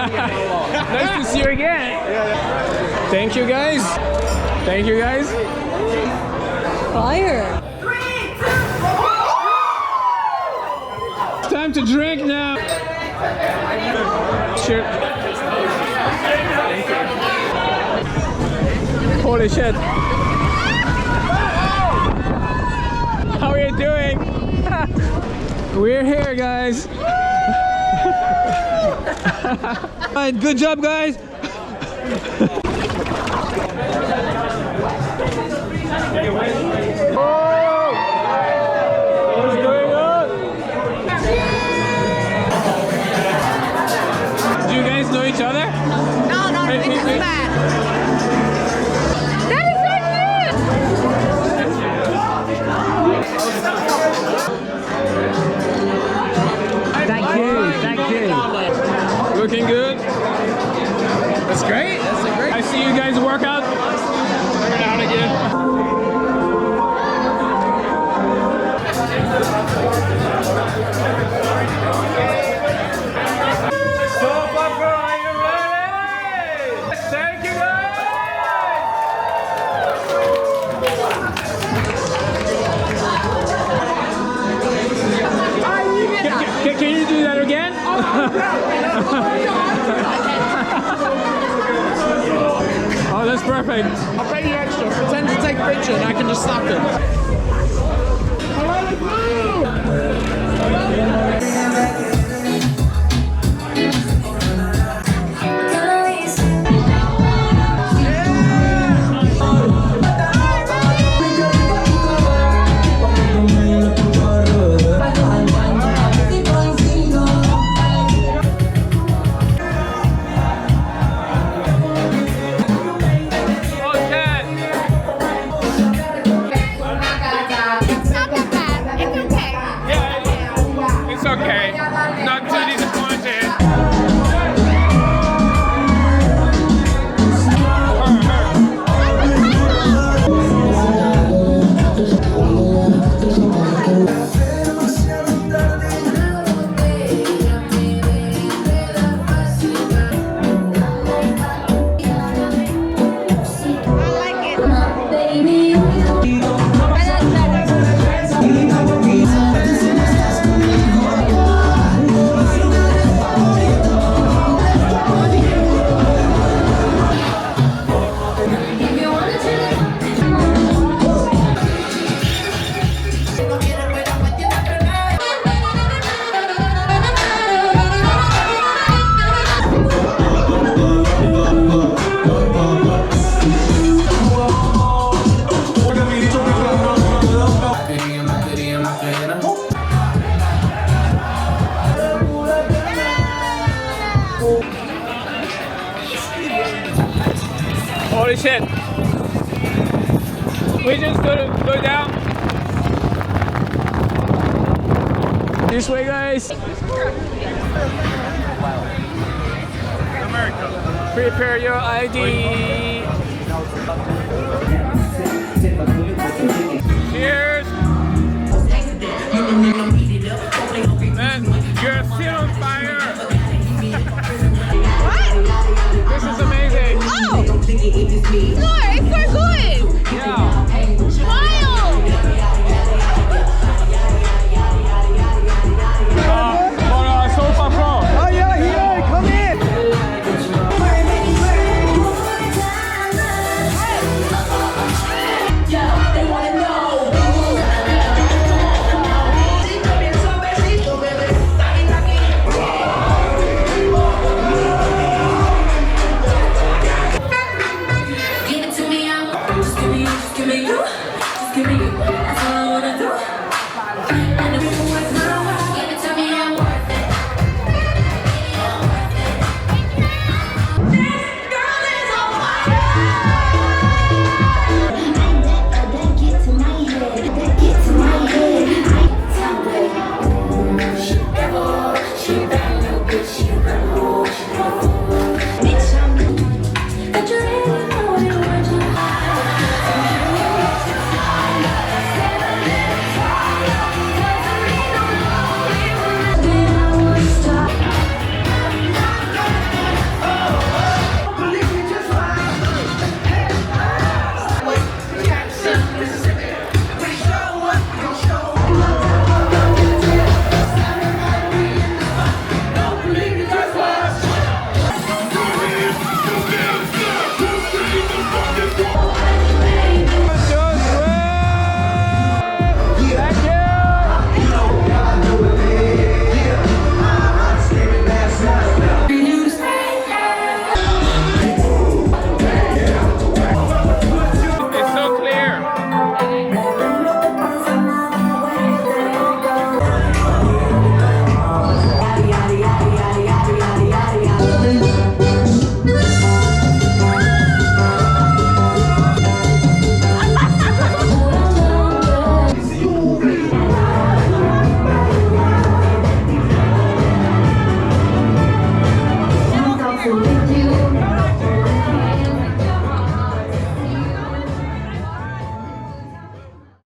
Nice to see you again. Thank you guys. Thank you guys. Fire. Time to drink now. Sure. Holy shit. How are you doing? We're here, guys. Alright, good job, guys. What's going on? Do you guys know each other? No, no, it's bad. That is Thank you, thank you. Looking good. That's great. That's great. I see you guys work out. Bring it out again. Seoul Pub Crawl, are you ready? Thank you guys. Can you do that again? Oh, that's perfect. I'll pay you extra. Pretend to take a picture and I can just snap it. Okay, not too disappointed. Holy shit. We just go down. This way, guys. America. Prepare your ID. Cheers. Man, you're still on fire. What? This is amazing. Oh! Lord, it's so good!